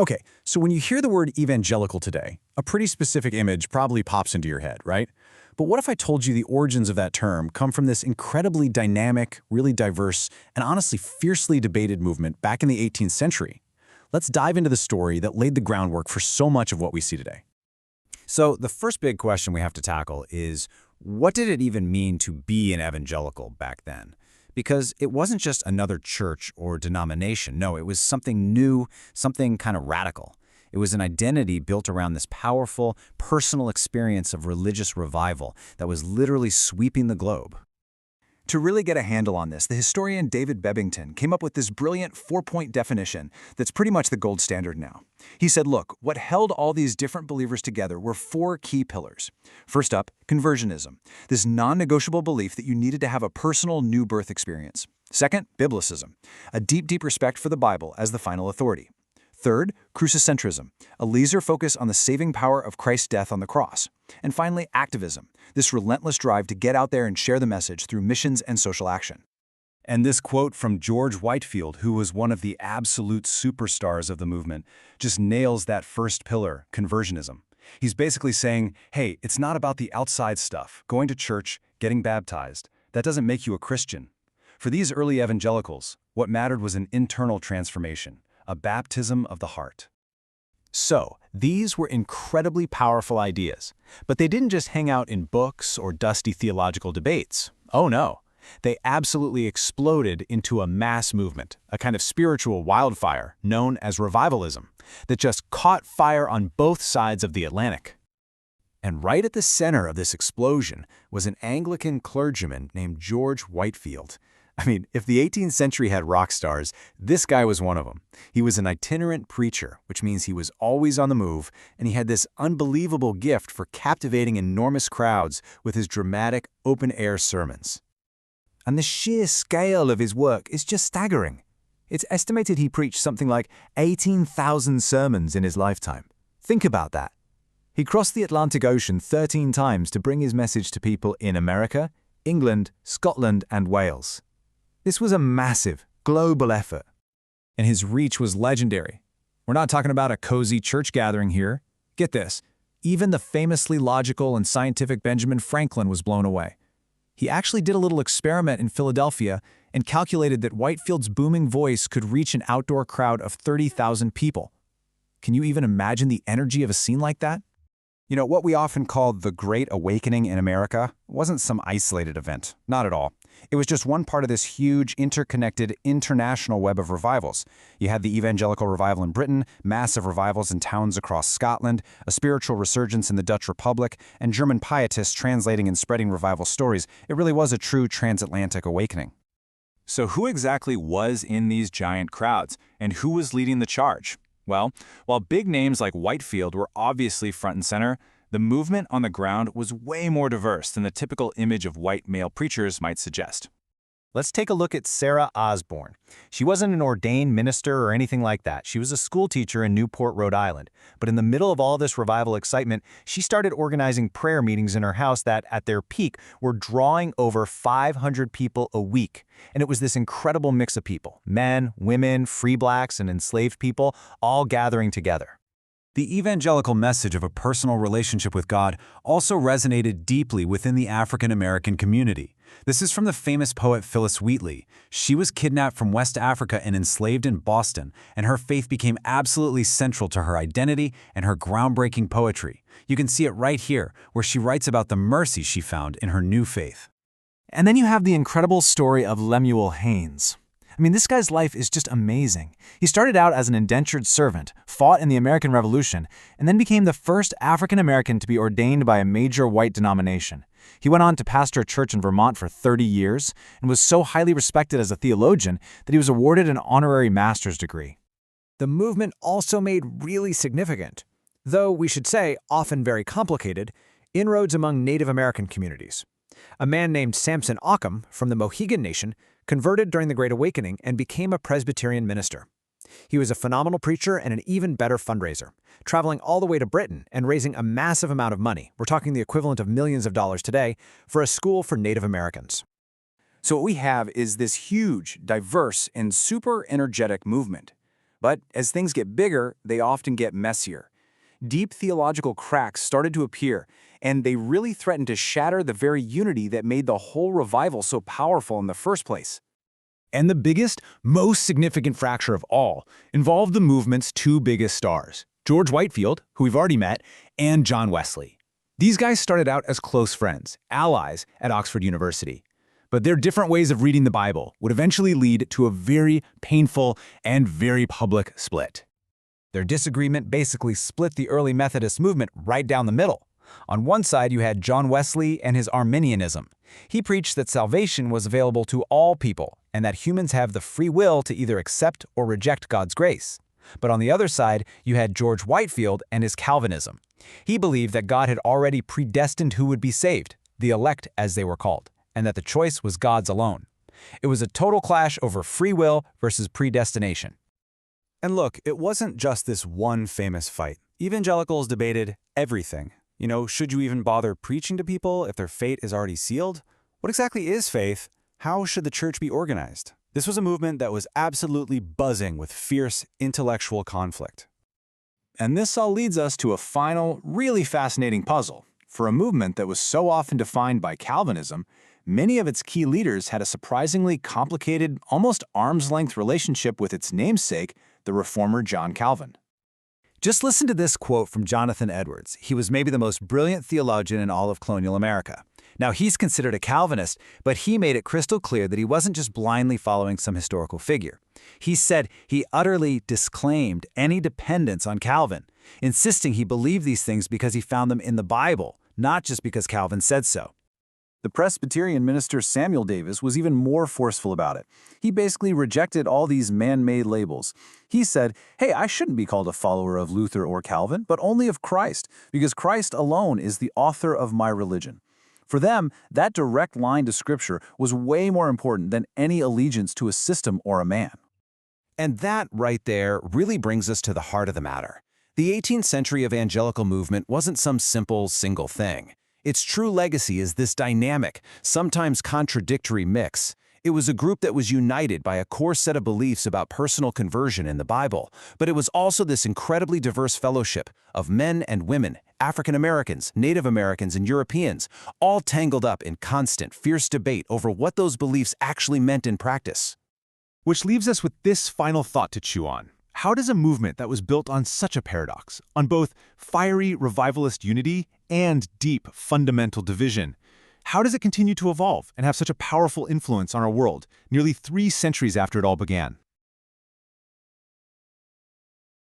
Okay, so when you hear the word evangelical today, a pretty specific image probably pops into your head, right? But what if I told you the origins of that term come from this incredibly dynamic, really diverse, and honestly fiercely debated movement back in the 18th century? Let's dive into the story that laid the groundwork for so much of what we see today. So the first big question we have to tackle is, what did it even mean to be an evangelical back then? Because it wasn't just another church or denomination. No, it was something new, something kind of radical. It was an identity built around this powerful, personal experience of religious revival that was literally sweeping the globe. To really get a handle on this, the historian David Bebbington came up with this brilliant four-point definition that's pretty much the gold standard now. He said, look, what held all these different believers together were four key pillars. First up, conversionism, this non-negotiable belief that you needed to have a personal new birth experience. Second, biblicism, a deep respect for the Bible as the final authority. Third, crucicentrism, a laser focus on the saving power of Christ's death on the cross. And finally, activism, this relentless drive to get out there and share the message through missions and social action. And this quote from George Whitefield, who was one of the absolute superstars of the movement, just nails that first pillar, conversionism. He's basically saying, hey, it's not about the outside stuff, going to church, getting baptized. That doesn't make you a Christian. For these early evangelicals, what mattered was an internal transformation, a baptism of the heart. So, these were incredibly powerful ideas, but they didn't just hang out in books or dusty theological debates. Oh no. They absolutely exploded into a mass movement, a kind of spiritual wildfire known as revivalism, that just caught fire on both sides of the Atlantic. And right at the center of this explosion was an Anglican clergyman named George Whitefield. I mean, if the 18th century had rock stars, this guy was one of them. He was an itinerant preacher, which means he was always on the move, and he had this unbelievable gift for captivating enormous crowds with his dramatic, open-air sermons. And the sheer scale of his work is just staggering. It's estimated he preached something like 18,000 sermons in his lifetime. Think about that. He crossed the Atlantic Ocean 13 times to bring his message to people in America, England, Scotland, and Wales. This was a massive, global effort. And his reach was legendary. We're not talking about a cozy church gathering here. Get this, even the famously logical and scientific Benjamin Franklin was blown away. He actually did a little experiment in Philadelphia and calculated that Whitefield's booming voice could reach an outdoor crowd of 30,000 people. Can you even imagine the energy of a scene like that? You know, what we often call the Great Awakening in America wasn't some isolated event. Not at all. It was just one part of this huge, interconnected, international web of revivals. You had the evangelical revival in Britain, massive revivals in towns across Scotland, a spiritual resurgence in the Dutch Republic, and German pietists translating and spreading revival stories. It really was a true transatlantic awakening. So who exactly was in these giant crowds, and who was leading the charge? Well, while big names like Whitefield were obviously front and center, the movement on the ground was way more diverse than the typical image of white male preachers might suggest. Let's take a look at Sarah Osborne. She wasn't an ordained minister or anything like that. She was a school teacher in Newport, Rhode Island. But in the middle of all this revival excitement, she started organizing prayer meetings in her house that, at their peak, were drawing over 500 people a week. And it was this incredible mix of people, men, women, free blacks, and enslaved people, all gathering together. The evangelical message of a personal relationship with God also resonated deeply within the African American community. This is from the famous poet Phyllis Wheatley. She was kidnapped from West Africa and enslaved in Boston, and her faith became absolutely central to her identity and her groundbreaking poetry. You can see it right here, where she writes about the mercy she found in her new faith. And then you have the incredible story of Lemuel Haynes. I mean, this guy's life is just amazing. He started out as an indentured servant, fought in the American Revolution, and then became the first African-American to be ordained by a major white denomination. He went on to pastor a church in Vermont for 30 years and was so highly respected as a theologian that he was awarded an honorary master's degree. The movement also made really significant, though we should say often very complicated, inroads among Native American communities. A man named Samson Occom from the Mohegan Nation converted during the Great Awakening and became a Presbyterian minister. He was a phenomenal preacher and an even better fundraiser, traveling all the way to Britain and raising a massive amount of money, we're talking the equivalent of millions of dollars today, for a school for Native Americans. So what we have is this huge, diverse, and super energetic movement. But as things get bigger, they often get messier. Deep theological cracks started to appear, and they really threatened to shatter the very unity that made the whole revival so powerful in the first place. And the biggest, most significant fracture of all involved the movement's two biggest stars, George Whitefield, who we've already met, and John Wesley. These guys started out as close friends, allies at Oxford University. But their different ways of reading the Bible would eventually lead to a very painful and very public split. Their disagreement basically split the early Methodist movement right down the middle. On one side, you had John Wesley and his Arminianism. He preached that salvation was available to all people and that humans have the free will to either accept or reject God's grace. But on the other side, you had George Whitefield and his Calvinism. He believed that God had already predestined who would be saved, the elect as they were called, and that the choice was God's alone. It was a total clash over free will versus predestination. And look, it wasn't just this one famous fight. Evangelicals debated everything. Should you even bother preaching to people if their fate is already sealed? What exactly is faith? How should the church be organized? This was a movement that was absolutely buzzing with fierce intellectual conflict. And this all leads us to a final, really fascinating puzzle. For a movement that was so often defined by Calvinism, many of its key leaders had a surprisingly complicated, almost arm's-length relationship with its namesake, the reformer John Calvin. Just listen to this quote from Jonathan Edwards. He was maybe the most brilliant theologian in all of colonial America. Now, he's considered a Calvinist, but he made it crystal clear that he wasn't just blindly following some historical figure. He said he utterly disclaimed any dependence on Calvin, insisting he believed these things because he found them in the Bible, not just because Calvin said so. The Presbyterian minister Samuel Davis was even more forceful about it. He basically rejected all these man-made labels. He said, hey, I shouldn't be called a follower of Luther or Calvin, but only of Christ, because Christ alone is the author of my religion. For them, that direct line to Scripture was way more important than any allegiance to a system or a man. And that right there really brings us to the heart of the matter. The 18th century evangelical movement wasn't some simple, single thing. Its true legacy is this dynamic, sometimes contradictory mix. It was a group that was united by a core set of beliefs about personal conversion in the Bible, but it was also this incredibly diverse fellowship of men and women, African Americans, Native Americans, and Europeans, all tangled up in constant, fierce debate over what those beliefs actually meant in practice. Which leaves us with this final thought to chew on. How does a movement that was built on such a paradox, on both fiery revivalist unity and deep fundamental division, how does it continue to evolve and have such a powerful influence on our world nearly 3 centuries after it all began?